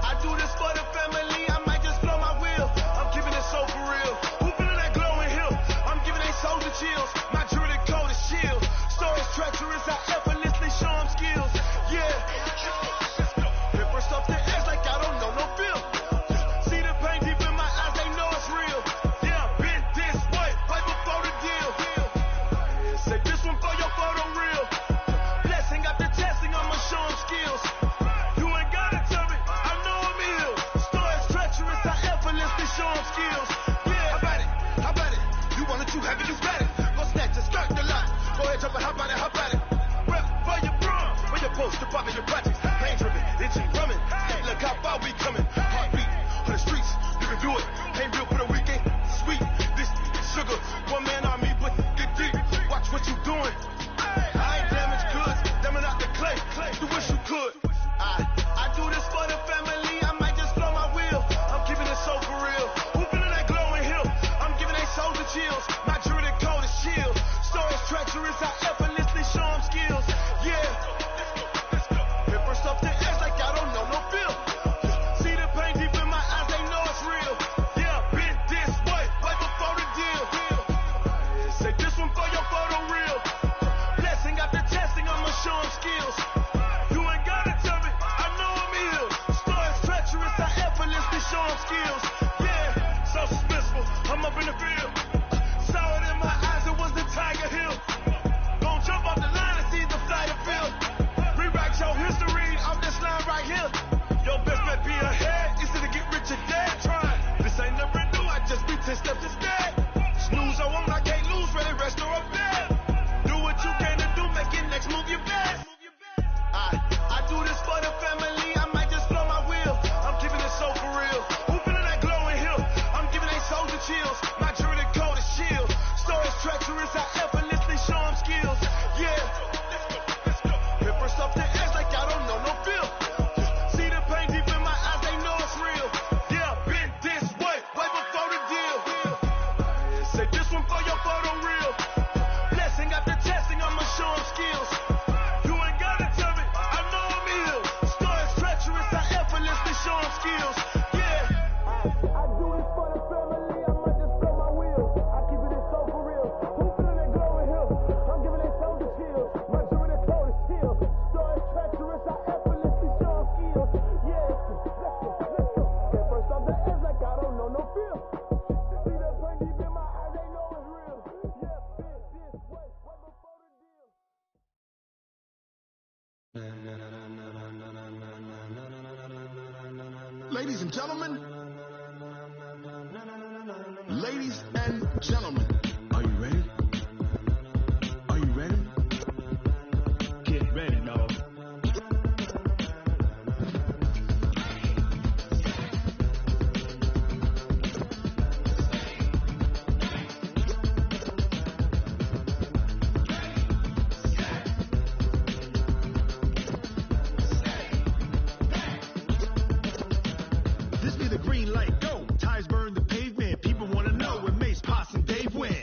I do this for the family, I might just blow my wheel. I'm keeping it so for real. Who feeling that glowing hill? I'm giving they soldier chills. My jewelry coat is shield. Stories treacherous, I effortlessly show them skills. Yeah. Hit first off the edge like I don't know no feel. See the pain deep in my eyes, they know it's real. Yeah, been this way, right before the deal. Say this one for your photo reel. Blessing after testing, I'ma show them skills. Show them skills. Yeah, how about it? You want it, you have it, you got it. Go snatch it, skirt the lot. Go ahead, jump it, how about it? Rep for your brum, for your post, department, your projects. Pain driven, itching, drumming. Hey, look how far we coming. Heartbeat on the streets, you can do it. Ain't real for the weekend, sweet. This sugar, one man army, but get deep. Watch what you doing. I ain't damaged goods, damning out the clay. You wish you could. I do this for the family, I might just blow my wheel. I'm keeping it so for real. Who feeling that glowing hill? I'm giving they soldier chills. My jewelry coat is shield. Stories treacherous, I effortlessly show them skills. Yeah. Hit first off the edge like I don't know no feel. See the pain deep in my eyes, they know it's real. Yeah, been this way, right before the deal. Say this one for your photo reel. Blessing after testing, I'ma show them skills. You ain't gotta tell me, I know I'm ill. Stories treacherous, I effortlessly show them skills. Yeah, so suspenseful, I'm up in the field. Saw it in my eyes, it was the Tiger Hill. Gon' jump off the line and see the flight of field. Rewrite your history off this line right here. Your best bet be ahead, instead of get rich or dead. Try, this ain't never new, I just be 10 steps instead. Snooze I won't, I can't lose, ready, rest or a bed. Do what you can to do, make your next move your best. I do this for the family, I might just blow my wheel. I'm keeping it so for real. Who feeling that glowing hill? I'm giving they soldier chills. My jewelry coat is shield. Stories treacherous, I effortlessly show them skills. Yeah. Hit first off the edge like I don't know no feel. See the pain deep in my eyes, they know it's real. Yeah, been this way, right before the deal. Say this one for your photo reel. Blessing after testing, I'ma show them skills. You ain't gotta tell me, I know I'm ill. Stories treacherous, I effortlessly show them skills. Yeah. I do this for the family, I might just blow my wheel. I keep it so for real. Who feeling that glowing hill? I'm giving they soldier chills. My jewelry coat is shield. Stories treacherous, I effortlessly show them skills. Yeah. Let's go. Get first off the edge like I don't know no feel. See that pain deep in my eyes, they know it's real. Yeah, been this way, right before the deal. Ladies and gentlemen, are you ready? Are you ready? Get ready, dog. This be the green light, go. Ties burn the pavement. People wanna know when Mace, Potts, and Dave win.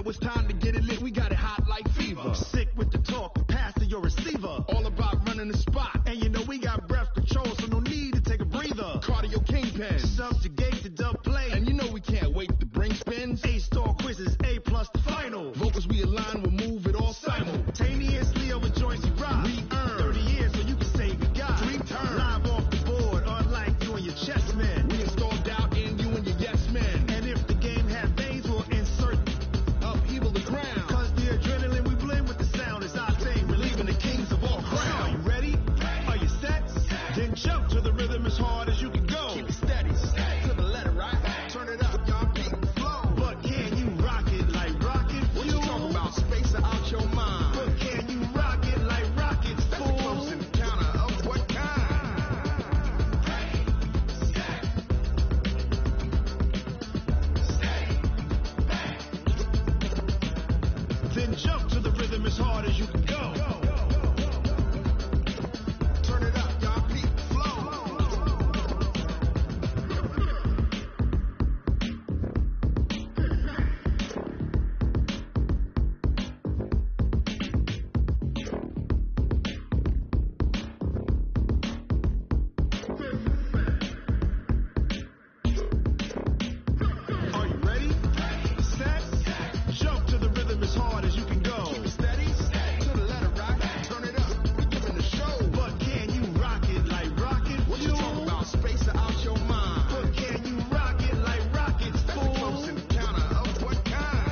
Now it's time to get it lit. We got it hot like fever. Sick with the talk, pass to your receiver. All about running the spot. And you know we got breath control, so no need to take a breather. Cardio kingpin, subjugate the dub play. And you know we can't wait to bring spins. A-star quizzes, A+ the final. Vocals we align, we'll move it all simultaneously over joints you rock. We earn 30 years so you can say we got 3 turns. Live off the board, unlike you and your chess men. We install doubt in you and your yes men. And if the game has veins, we'll insert upheaval the ground. Cause the adrenaline we blend with the sound is our thing, relieving the kings of all crowns. Are you ready? Are you set? Then jump to the rhythm as hard as you can go. Keep it steady, to the letter, right? Turn it up, y'all keep the flow. But can you rock it like rocket fuel? What you talking about? Space or out your mind? But can you rock it like rockets, fool? That's a close encounter of what kind? Then jump to the rhythm as hard as you can go. Turn it up, y'all keep the flow. Are you ready? Set? Jump to the rhythm as hard as you can go. Keep it steady, to the letter, right? Turn it up, we're giving the show. But can you rock it like rocket fuel? What you talking about? Space or out your mind? But can you rock it like rockets, fool? That's a close encounter of what kind?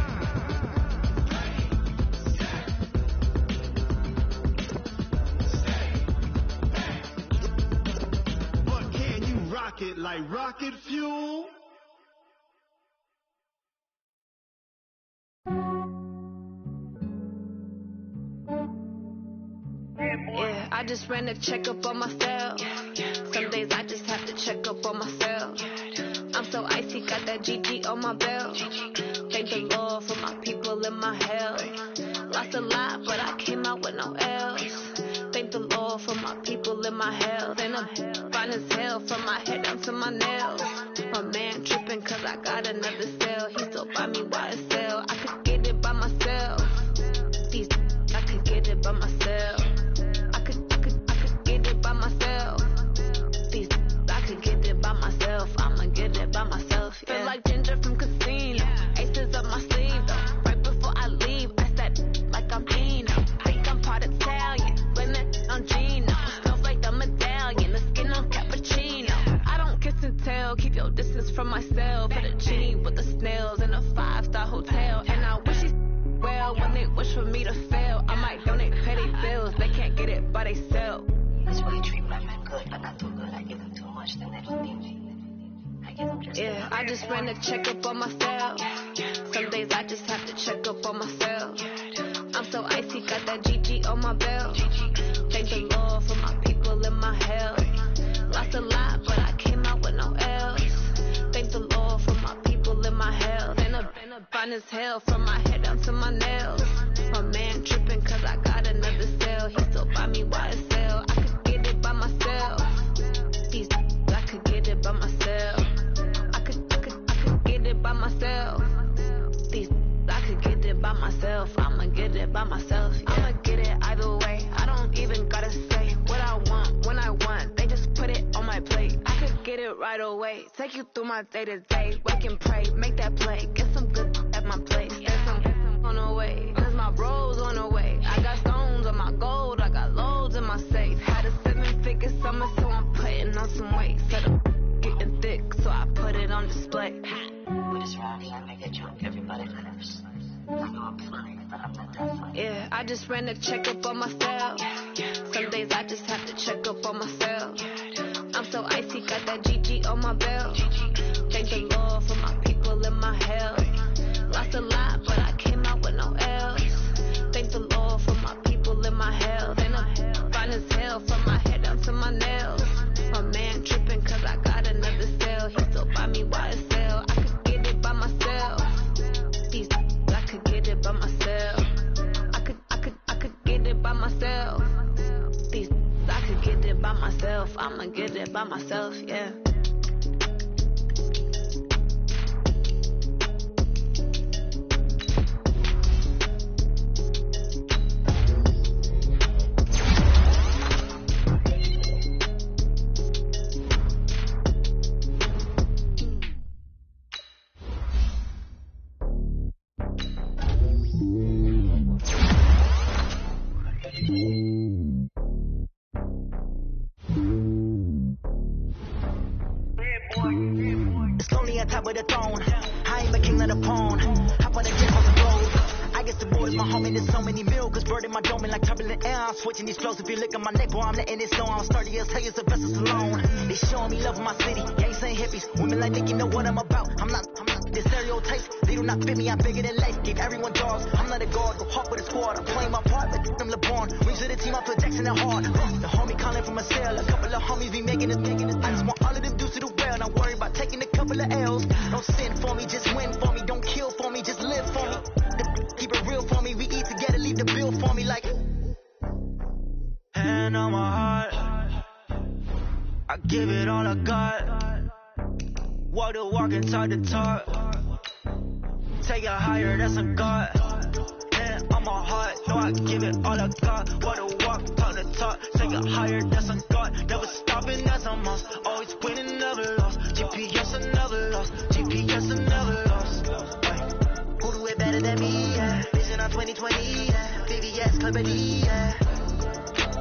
But can you rock it like rocket fuel? Yeah, I just ran a checkup on myself. Some days I just have to check up on myself. I'm so icy, got that GG on my belt. Thank the Lord for my people in my health. Lost a lot, but I came out with no L's. Thank the Lord for my people in my health. And I'm fine as hell from my head down to my nails. My man tripping cause I got another cell. He still buy me YSL. I could get it by myself. I could get it by myself. I could get it by myself. I could get it by myself. I'ma get it by myself. Yeah. Feel like Ginger from Casino. Aces up my sleeve though. Right before I leave, I said like I'm Dino. Think I'm part Italian. Blame it on Gino. Snowflake the medallion. The skin on cappuccino. I don't kiss and tell. Keep your distance from myself. Put a genie with the snails in a 5-star hotel. And I wish he well when they wish for me to fail. I might donate, pay their bills. They can't get it by themselves. That's why you treat women good, but not too good. I give them too much, then they don't need me. I give them just Yeah, I just ran a checkup on myself. Some days I just have to check up on myself. I'm so icy, got that GG on my belt. Thank the Lord for my people in my health. Lost a lot, but I came out with no L's. Thank the Lord for my people in my health. And I'm fine as hell from my head down to my nails. My man tripping cause I got another cell. He still buy me YSL. I could get it by myself. I could get it by myself. I could get it by myself. I could get it by myself. I'ma get it by myself. Yeah. I'ma get it either way. I don't even gotta say what I want when I want. They just put it on my plate. I could get it right away. Take you through my day to day. Wake and pray, make that play. Get some good at my place. There's some on the way. Cause my bros on the way. I got stones on my gold. I got loads in my safe. Had a 7-figure summer, so I'm putting on some weight. Set up getting thick, so I put it on display. With this round here, I make a joke. Everybody laughs. I know I'm funny, but I'm not that funny. Yeah, I just ran a checkup on myself. Some days I just have to check up on myself. I'm so icy, got that GG on my belt. Thank the Lord for my people in my health. Lost a lot, but I came out with no L's. Thank the Lord for my people in my health. And I'm fine as hell from my head down to my nails. My man tripping cause I got another cell. He still buy me YSL. I could get it by myself. I could get it by myself. I could get it by myself. I could get it by myself. I'ma get it by myself, yeah. the pawn. Hop on the jet on the road. I guess the boys, my homie, there's so many mil, cause bird in my dome and like turbulent air. I'm switching these flows. If you look at my neck, boy, I'm letting it snow. I'm sturdy as hell, it's a vessel alone. They showing me love in my city. Gangs ain't hippies. Women like Vicky know what I'm about. I'm not the stereotypes. They do not fit me. I'm bigger than life. Gave everyone jaws. I'm not a guard. Go hard with a squad. I'm playing my part like them LeBron. Rings to the team. I feel Jackson and hard. The homie calling from a cell. A couple of homies be making it. I just want all of them dudes to do well. Not worry about taking a couple of L's. Don't sin for me, just win for me. Don't kill for me, just live for me. Keep it real for me. We eat together, leave the bill for me like. Hand on my heart, I give it all I got. Walk the walk and talk the talk. Take it higher, that's a God. Hand on my heart, no, I give it all I got. Walk the walk, talk the talk. Take it higher, that's a God. Never stopping, that's a must. Always winning, never lost. GPS, I never lost. GPS, I never lost. Who do it better than me? Yeah. Vision on 2020. Yeah. VVS, Clippity. Yeah.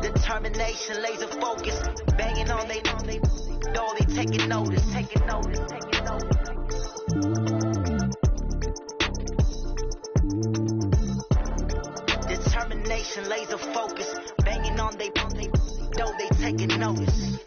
Determination, laser focus. Banging on they know they taking notice. Determination, laser focus. Banging on they know they taking notice.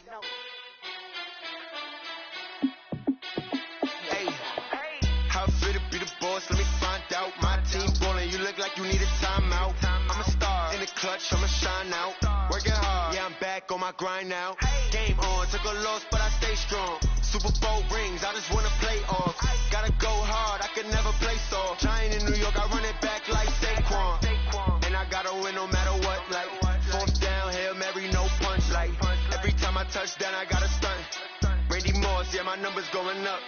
Let me find out. My team ballin', you look like you need a timeout. I'm a star in the clutch, I'ma shine out. Working hard, yeah, I'm back on my grind now. Game on, took a loss, but I stay strong. Super Bowl rings, I just wanna play off. Gotta go hard, I could never play soft. Giant in New York, I run it back like Saquon. And I gotta win no matter what, like fourth down, Hail Mary, no punch, like every time I touch down, I gotta stunt. Randy Moss, yeah, my numbers going up.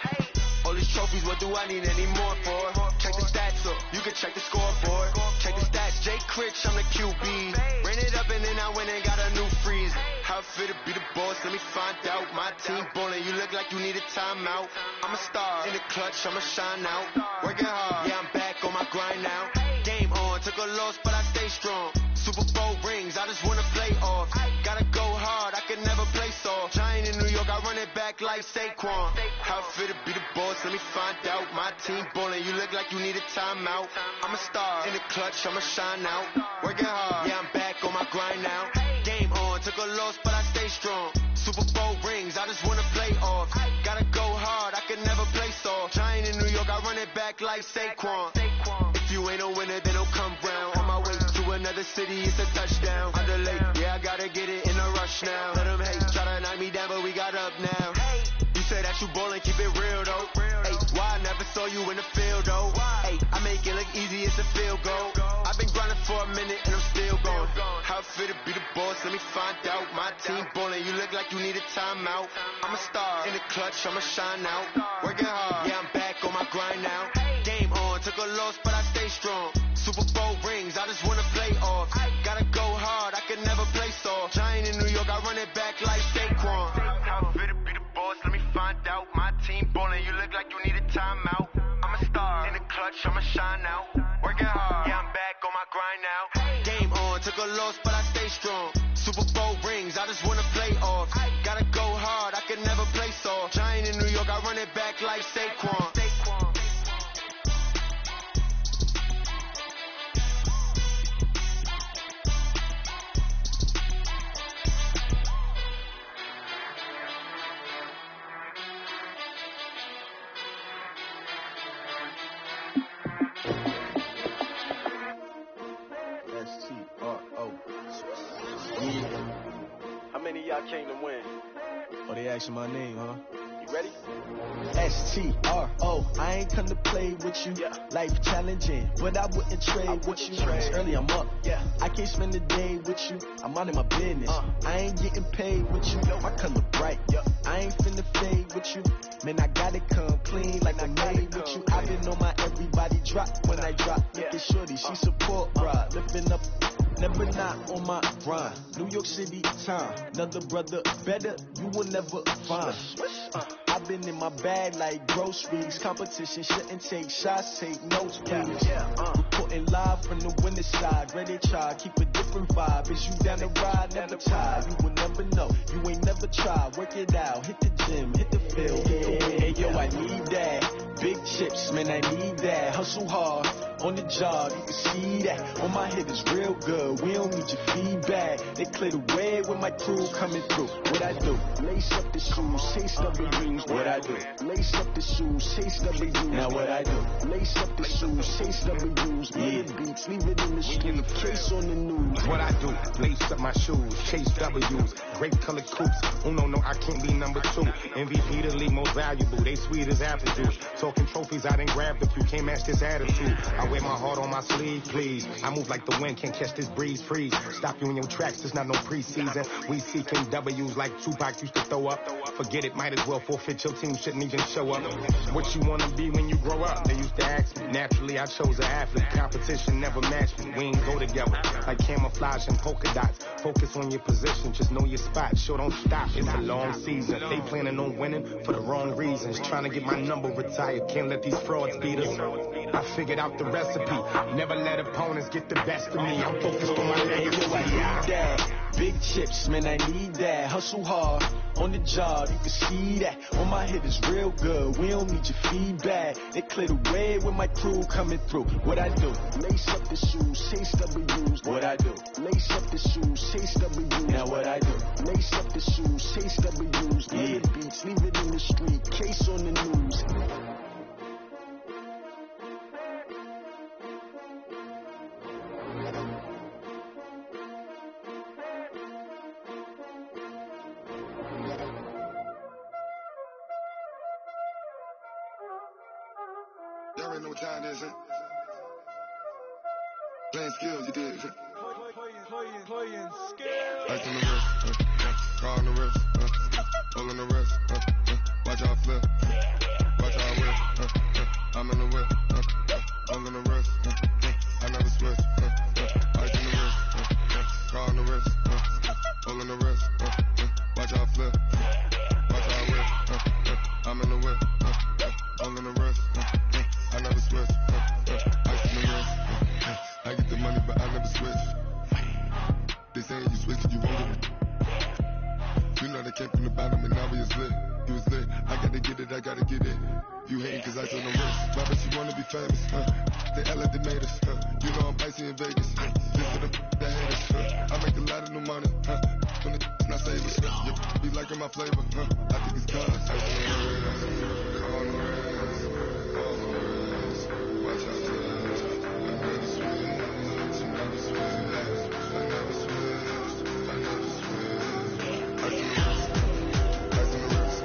All these trophies, what do I need any more for? Check the stats up, you can check the scoreboard. Check the stats, Jay Critch, I'm the QB. Ran it up and then I went and got a new freeze. How it feel to be the boss, let me find out. My team ballin', you look like you need a timeout. I'm a star in the clutch, I'ma shine out. Working hard, yeah, I'm back on my grind now. Game on, took a loss, but I stay strong. Super Bowl rings, I just wanna play off. Gotta go hard, I can never play soft. Giant in New York, I run it back like Saquon. How it feel to be the boss, let me find out. My team ballin', you look like you need a timeout. I'm a star in the clutch, I'ma shine out. Working hard, yeah, I'm back on my grind now. Game on, took a loss, but I stay strong. Super Bowl rings, I just wanna play off. Gotta go hard, I can never play soft. Giant in New York, I run it back like Saquon. If you ain't a winner, then don't come round. On my way to another city, it's a touchdown. I'm delayed, yeah, I gotta get it in a rush now. Let them hate, try to knock me down, but we got up now. You say that you ballin', keep it real though. Hey, why I never saw you in the field though? Hey, I make it look easy, it's a field goal. I've been grinding for a minute and I'm still going. How it feel to be the boss, let me find out. My team ballin', you look like you need a timeout. I'm a star in the clutch, I'ma shine out. Working hard, yeah, I'm back on my grind now. Game on, took a loss, but I stay strong. Super Bowl rings, I just wanna play off. Gotta go hard, I can never play soft. Giant in New York, I run it back like Saquon. How it feel to be the boss, let me find out. My team ballin', you look like you need a timeout. I'm a star in the clutch, I'ma shine out. Working hard, yeah, I'm back on my grind now. Game on, took a loss, but I stay strong. Super Bowl rings, I just wanna play off. Gotta go hard, I can never play soft. Giant in New York, I run it back like Saquon. How many of y'all came to win? Oh, they asking my name, huh? You ready? S-T-R-O, I ain't come to play with you. Yeah. Life challenging, but I wouldn't trade with you. Early I'm up, yeah. I can't spend the day with you. I'm out in my business. I ain't getting paid with you. My color bright, yeah. I ain't finna fade with you. Man, I gotta come clean like I made with you. I've been on my everybody drop when I drop. Look at shorty, she support, bruh. Lifting up. Never not on my grind. New York City time. Another brother better, you will never find. I've been in my bag like groceries. Competition shouldn't take shots, take notes, please. Reporting live from the winning side. Ready to try, keep a different vibe. Is you down the ride, never tired. You will never know, you ain't never tried. Work it out, hit the gym, hit the field, hit the win. Hey yo, I need that. big chips, man, I need that. Hustle hard, on the job, you can see that. On my head is real good, we don't need your feedback. They clear the way with my crew coming through. What I do? Lace up the shoes, chase W's. What I do? Lace up the shoes, chase W's. Now what I do? Lace up the shoes, chase W's. Yeah, beats, leave it in the street, case on the news. What I do? Lace up my shoes, chase W's. Great colored coops. Oh no, I can't be number 2. MVP the league most valuable. They sweet as apple juice. Talking trophies, I didn't grab the few. Can't match this attitude. I wear my heart on my sleeve, please. I move like the wind, can't catch this breeze, freeze. Stop you in your tracks, there's not no preseason. We seeking W's like Tupac used to throw up. Forget it, might as well forfeit. Your team shouldn't even show up. What you wanna be when you grow up? They used to ask me. Naturally, I chose an athlete. Competition never matched me. We ain't go together like camouflage and polka dots. Focus on your position, just know your spot. Sure, don't stop. It's a long season. They planning on winning for the wrong reasons. Trying to get my number retired. Can't let these frauds beat us. I figured out the recipe. Never let opponents get the best of me. I'm focused on my legacy. Big chips, man, I need that. Hustle hard, on the job, you can see that. On my head is real good, we don't need your feedback. They clear the way with my crew coming through. What I do? Lace up the shoes, chase W's. What I do? Lace up the shoes, chase W's. Now what I do? Lace up the shoes, chase W's. Yeah, beats, leave it in the street, case on the news. Y'all already know what time it is, huh? Playing skills, you did. Playing skills. Ice on the wrist, car on the wrist, hole in the wrist, watch out flip, watch out whip, I'm in the whip, hole in the wrist, I never switch, ice on the wrist, car on the wrist, hole in the wrist, watch out flip, watch out whip, I'm in the whip, hole in the wrist, I never switch, ice on the wrist, I get the money but I never switch. They saying you switch, you won't get it. You know they came from the bottom and now we is lit. You was lit, I gotta get it, I gotta get it. You hating cause I on the wrist. Why but you wanna be famous, They Ella they made us, You know I'm icy in Vegas, This for the that hate us, I make a lot of new money, When it's not savers, You be liking my flavor, I think it's cause ice on the wrist, on the wrist, on the wrist. Watch out for this, I never switch, I never switch. I never switched, I never switched. Ice on the wrist, ice on the wrist, ice on the wrist, ice on the wrist, ice on the wrist,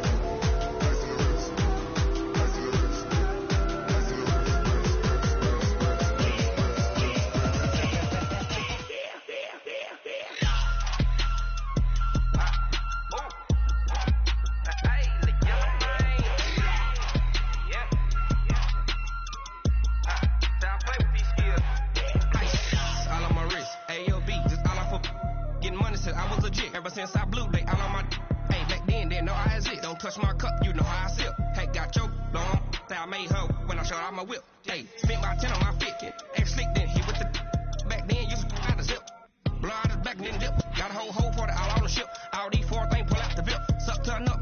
Ever since I blew, they all on my hey, back then, didn't know I was it. Don't touch my cup, you know how I sip. Hey, got your long, say I made her when I showed out my whip. Hey, spent about 10 on my 50. Ex slick, then hit with the back then, used to out the zip. Blow out his back and then dip. Got a whole for the all on the ship. All these 4 things pull out the bip. Suck, turn up,